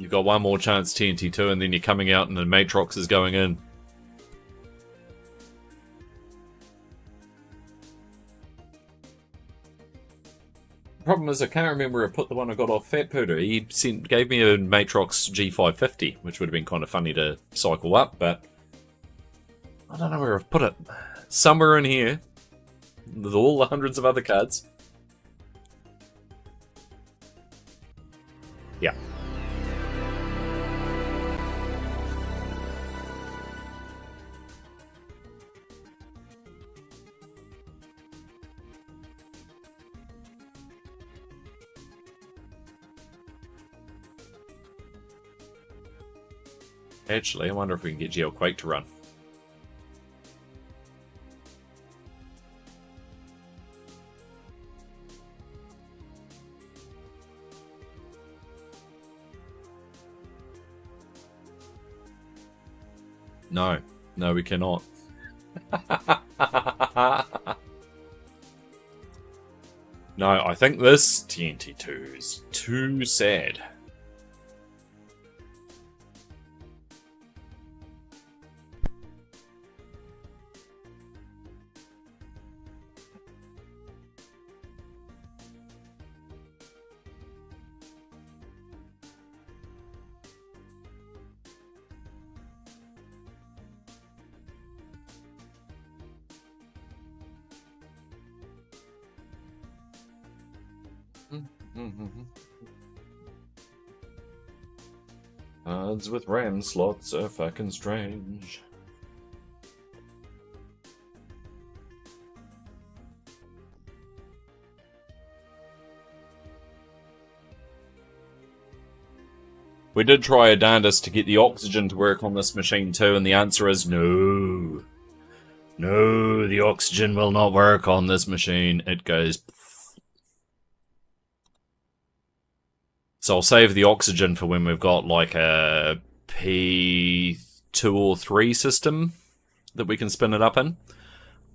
You've got one more chance, TNT2, and then you're coming out and the Matrox is going in. The problem is I can't remember where I put the one I got off Fat Pooter. He gave me a Matrox G550, which would have been kind of funny to cycle up, but I don't know where I've put it. Somewhere in here, with all the hundreds of other cards. Yeah. Actually, I wonder if we can get Geoquake to run. No. No, we cannot. No, I think this TNT2 is too sad. Cards with RAM slots are fucking strange. We did try our darndest to get the oxygen to work on this machine too, and the answer is no. No, the oxygen will not work on this machine. It goes... So I'll save the oxygen for when we've got like a P2 or 3 system that we can spin it up in.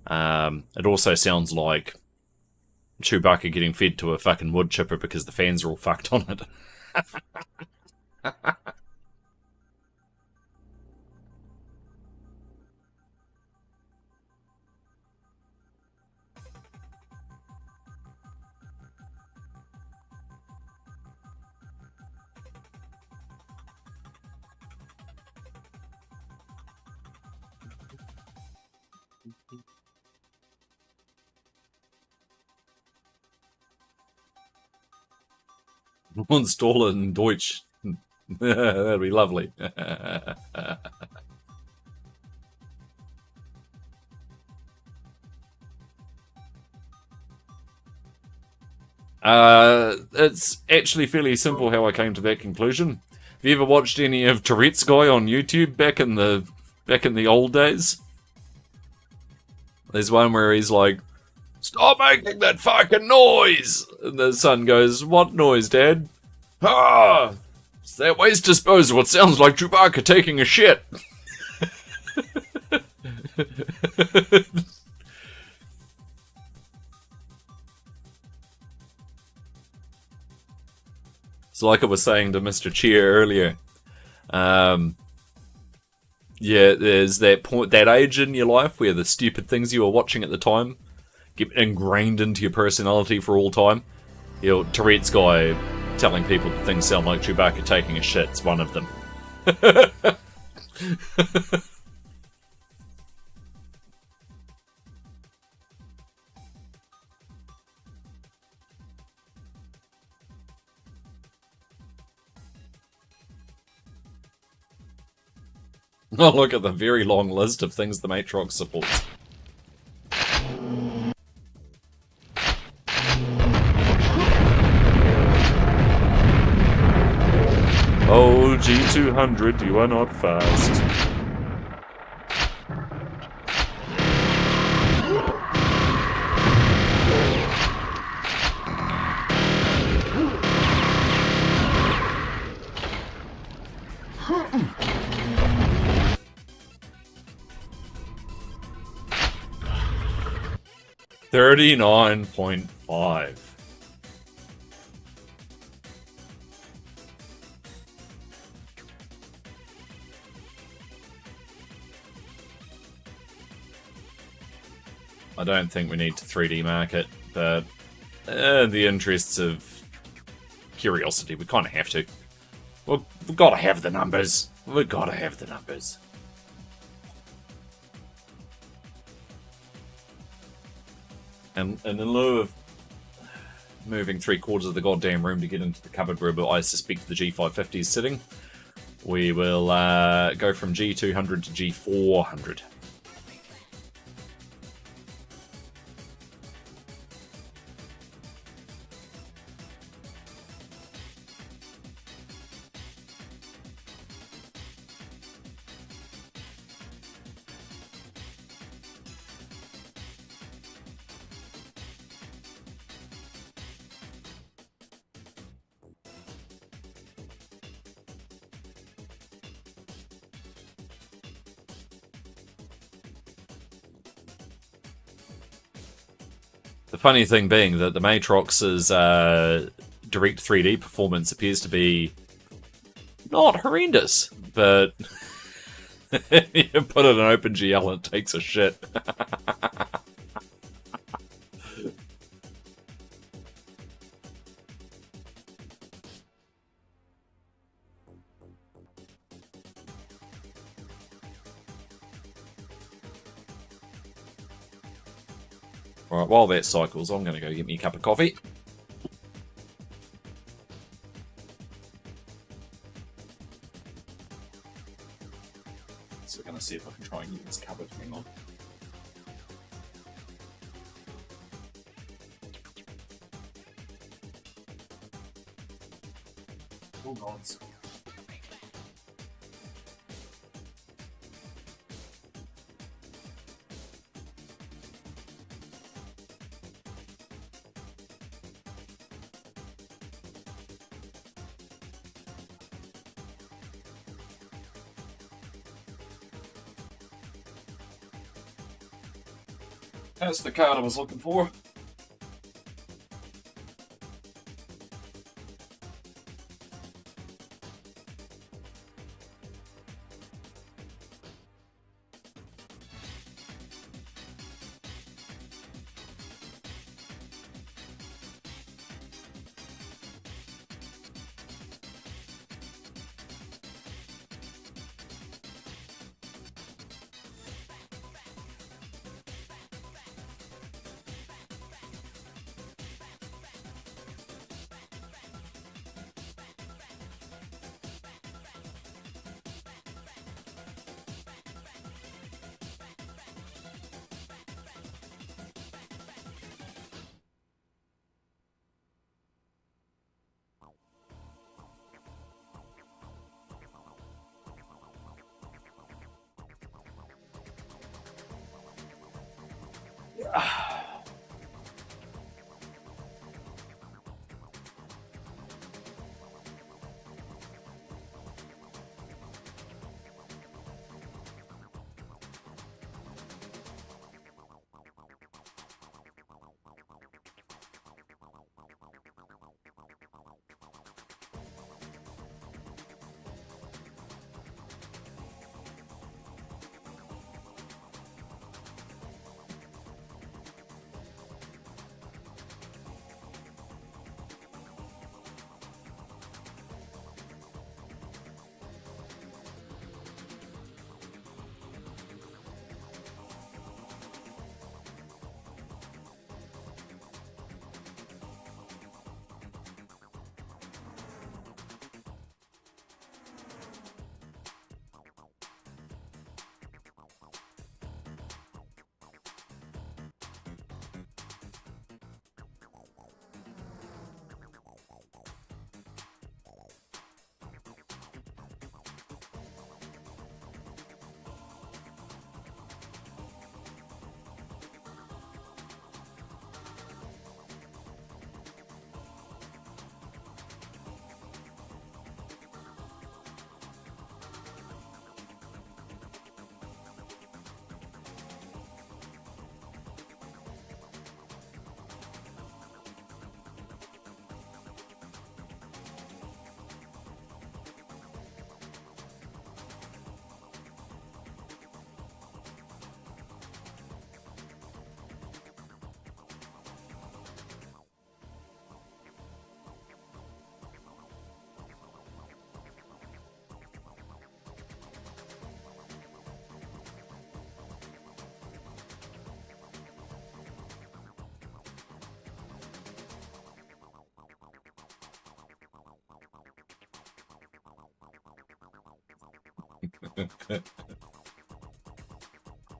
It also sounds like Chewbacca getting fed to a fucking wood chipper because the fans are all fucked on it. Install it in Deutsch. That'd be lovely. It's actually fairly simple how I came to that conclusion. Have you ever watched any of Tourette's guy on YouTube back in the old days? There's one where he's like, "Stop making that fucking noise!" And the son goes, "What noise, Dad?" "Ah! It's that waste disposal. It sounds like Chewbacca taking a shit." It's like I was saying to Mr. Cheer earlier. Yeah, there's that point, that age in your life where the stupid things you were watching at the time get ingrained into your personality for all time. You know, Tourette's guy telling people that things sound like Chewbacca taking a shit's one of them. Oh, look at the very long list of things the Matrox supports. Oh, G200, you are not fast. $39.5. I don't think we need to 3D mark it, but in the interests of curiosity, we kind of have to. We've got to have the numbers. We've got to have the numbers. And in lieu of moving 3/4 of the goddamn room to get into the cupboard where I suspect the G550 is sitting, we will go from G200 to G400. The funny thing being that the Matrox's direct 3D performance appears to be not horrendous, but you put it in OpenGL and it takes a shit. Alright, while that cycles, I'm going to go get me a cup of coffee. So we're going to see if I can try and get this cupboard. Hang on. Oh, gods. That's the card I was looking for.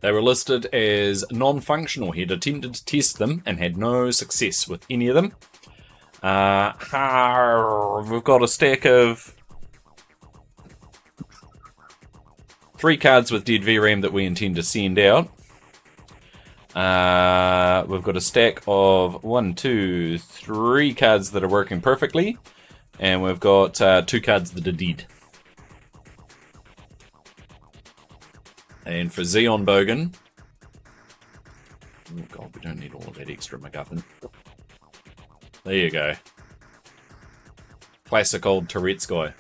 They were listed as non-functional. He'd attempted to test them and had no success with any of them. We've got a stack of 3 cards with dead VRAM that we intend to send out. We've got a stack of 1, 2, 3 cards that are working perfectly. And we've got 2 cards that are dead. And for Xeon Bogan... Oh god, we don't need all of that extra MacGuffin. There you go. Classic old Tourette's guy.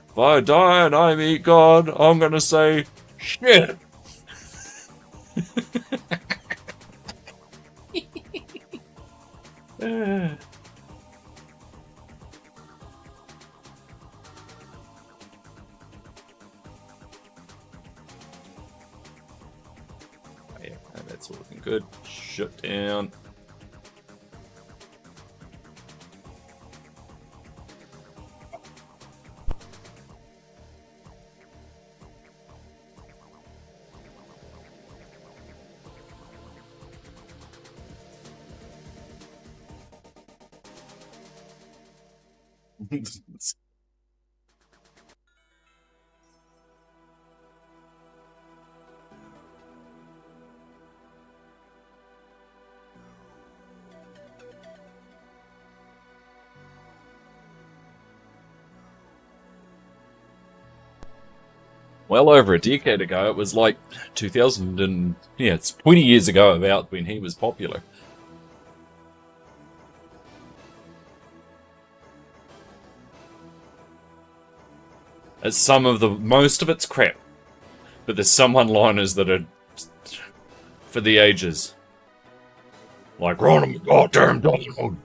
If I die and I meet God, I'm gonna say, shit! Yeah, that's all looking good. Shut down. Well over a decade ago, it was like 2000 and... yeah, it's 20 years ago about when he was popular. It's some of the... most of it's crap. But there's some one-liners that are... for the ages. Like, Ronald goddamn Donald!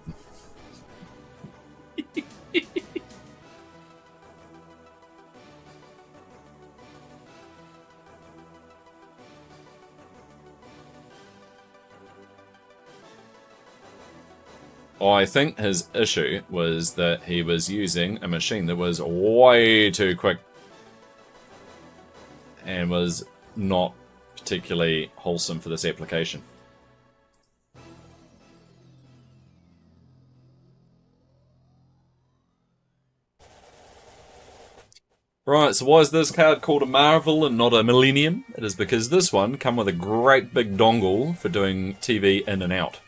I think his issue was that he was using a machine that was way too quick and was not particularly wholesome for this application. Right, so why is this card called a Marvel and not a Millennium? It is because this one come with a great big dongle for doing TV in and out.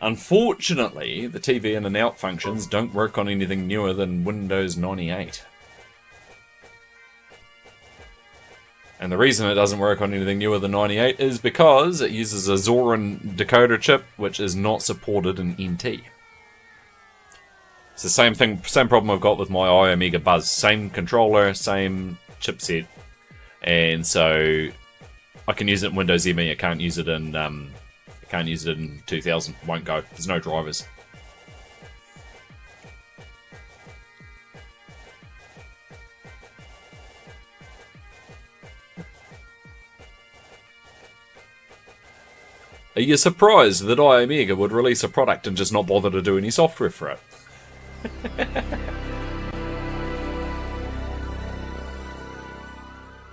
Unfortunately, the TV in and out functions don't work on anything newer than Windows 98. And the reason it doesn't work on anything newer than 98 is because it uses a Zorin decoder chip, which is not supported in NT. It's the same problem I've got with my iOmega Buzz. Same controller, same chipset. And so I can use it in Windows ME, I can't use it in 2000. Won't go. There's no drivers. Are you surprised that iOmega would release a product and just not bother to do any software for it?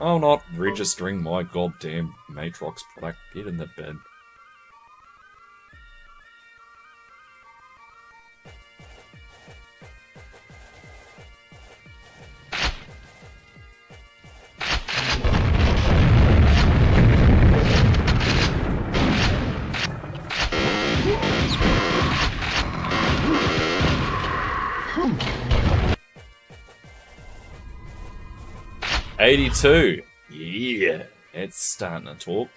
I'm not registering my goddamn Matrox product. Get in the bin. $82. Yeah, it's starting to talk.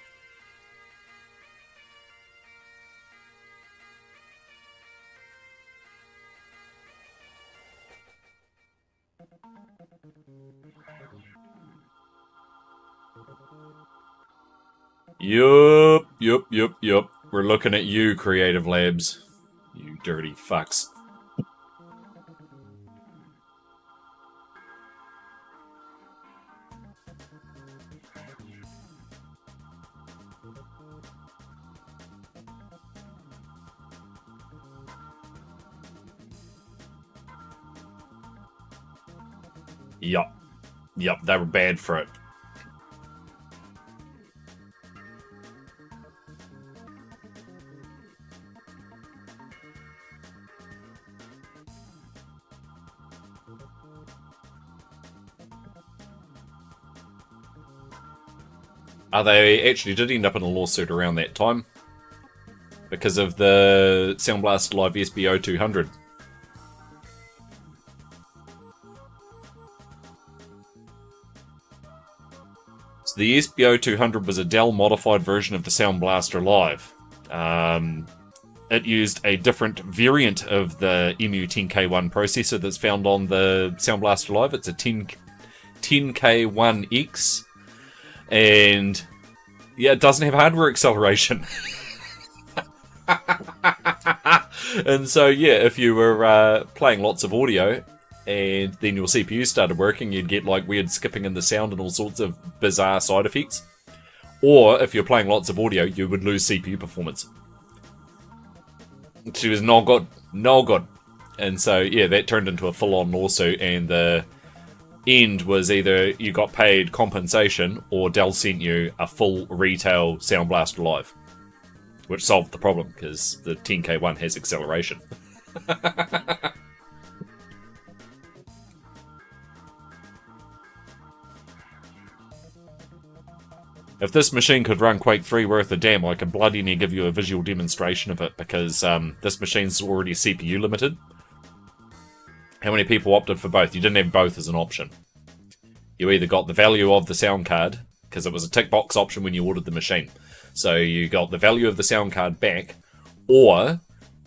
Yup. We're looking at you, Creative Labs. You dirty fucks. Yup. Yup, they were bad for it. They actually did end up in a lawsuit around that time because of the Sound Blaster Live SBO 200. So the SBO 200 was a Dell modified version of the Sound Blaster Live. It used a different variant of the EMU10K1 processor that's found on the Sound Blaster Live. It's a 10K1X. And yeah, it doesn't have hardware acceleration. And so yeah, if you were playing lots of audio and then your CPU started working, you'd get like weird skipping in the sound and all sorts of bizarre side effects. Or if you're playing lots of audio, you would lose CPU performance. She was no good. No good. And so yeah, that turned into a full-on lawsuit, and the end was either you got paid compensation or Dell sent you a full retail Sound Blaster Live, which solved the problem because the 10K1 has acceleration. If this machine could run Quake 3 worth a damn, I could bloody near give you a visual demonstration of it, because this machine's already CPU limited. How many people opted for both? You didn't have both as an option. You either got the value of the sound card, because it was a tick box option when you ordered the machine. So you got the value of the sound card back, or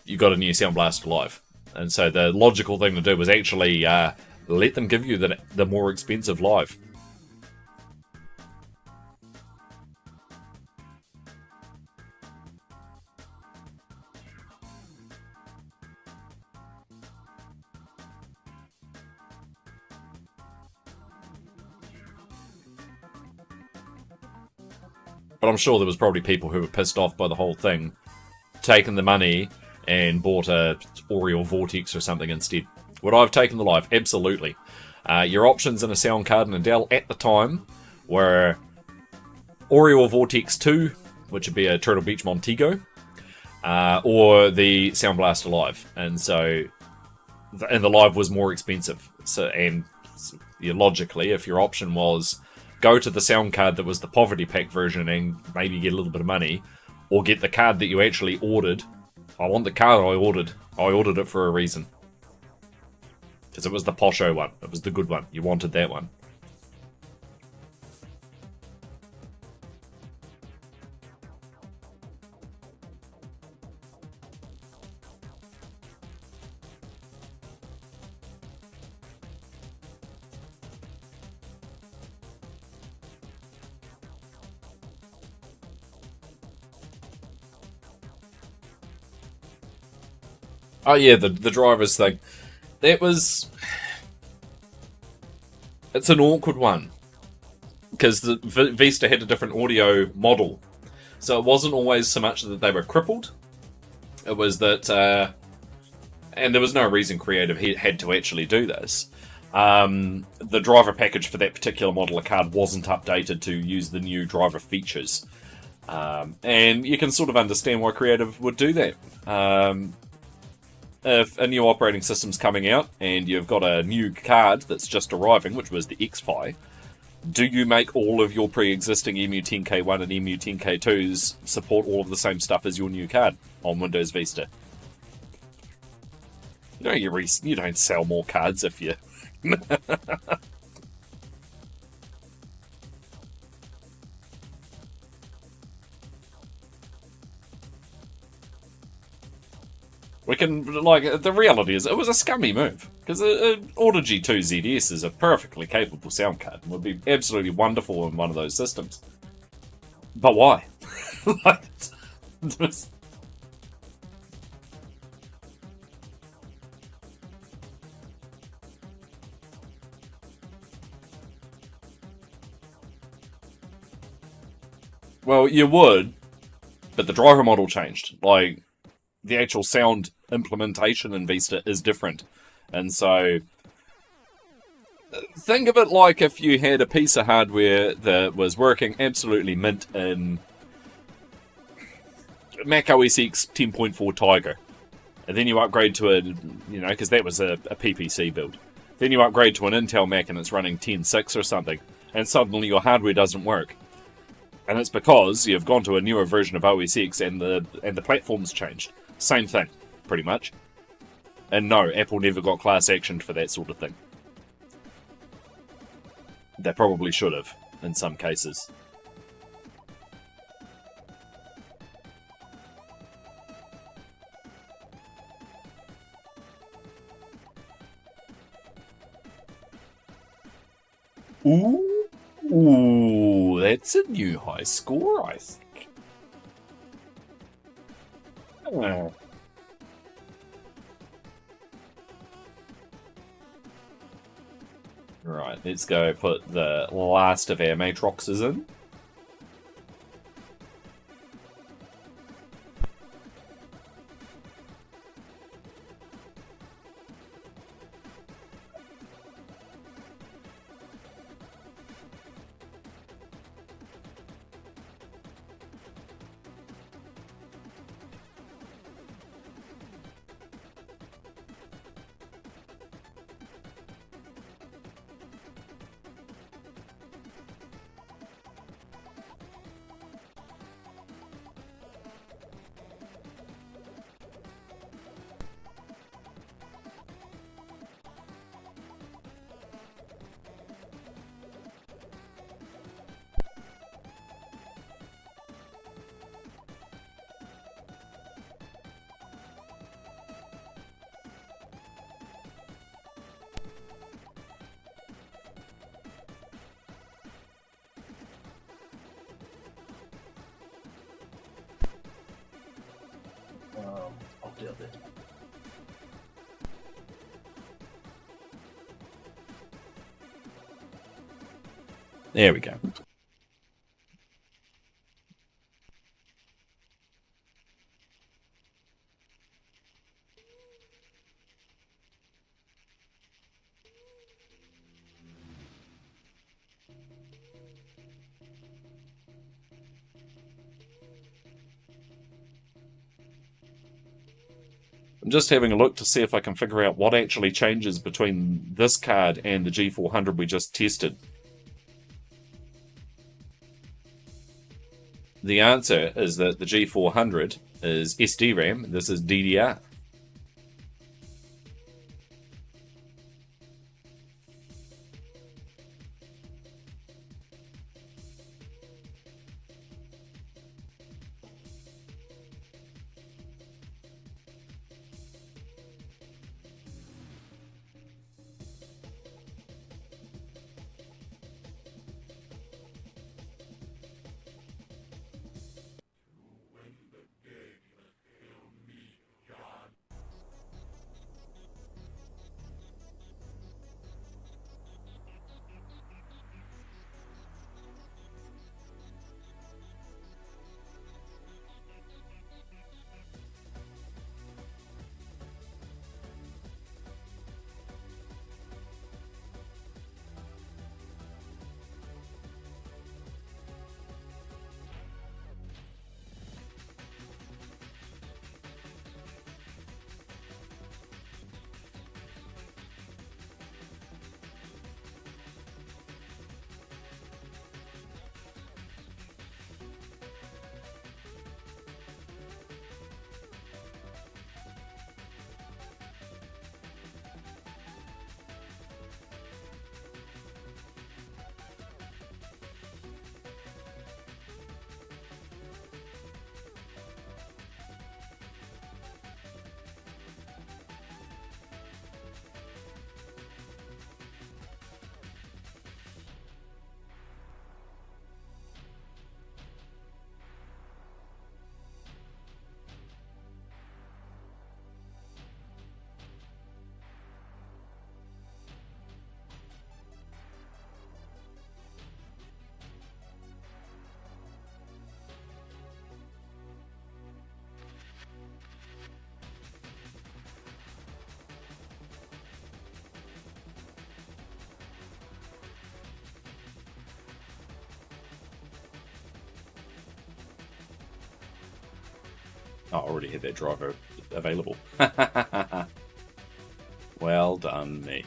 you got a new Sound Blaster Live. And so the logical thing to do was actually let them give you the more expensive Live. But I'm sure there was probably people who were pissed off by the whole thing, taken the money and bought a Oreo Vortex or something instead. Would I have taken the Live? Absolutely. Your options in a sound card and a Dell at the time were Oreo Vortex 2, which would be a Turtle Beach Montego, or the Sound Blaster Live. And so, and the Live was more expensive. So, and logically, if your option was go to the sound card that was the poverty pack version and maybe get a little bit of money, or get the card that you actually ordered. I want the card I ordered. I ordered it for a reason. Because it was the posho one. It was the good one. You wanted that one. Oh yeah, the drivers thing. That was... It's an awkward one. Because the Vista had a different audio model. So it wasn't always so much that they were crippled. It was that... and there was no reason Creative had to actually do this. The driver package for that particular model of card wasn't updated to use the new driver features. And you can sort of understand why Creative would do that. If a new operating system's coming out and you've got a new card that's just arriving, which was the XFi, do you make all of your pre-existing EMU10K1 and EMU10K2s support all of the same stuff as your new card on Windows Vista? You don't sell more cards if you... We can, like, the reality is, it was a scummy move. Because an Audigy 2 ZS is a perfectly capable sound card and would be absolutely wonderful in one of those systems. But why? Like, well, you would, but the driver model changed. Like, the actual sound implementation in Vista is different. And so Think of it like if you had a piece of hardware that was working absolutely mint in Mac OS X 10.4 Tiger, and then you upgrade to a, because that was a PPC build. Then you upgrade to an Intel Mac and it's running 10.6 or something, and suddenly your hardware doesn't work. And it's because you've gone to a newer version of OS X and the platform's changed. Same thing, pretty much. And no, Apple never got class actioned for that sort of thing. They probably should have, in some cases. Ooh, that's a new high score, I think. Right, let's go put the last of our matroxes in. I'll do it. There we go. I'm just having a look to see if I can figure out what actually changes between this card and the G400 we just tested. The answer is that the G400 is SD RAM, this is DDR. Oh, I already had that driver available. Well done, me.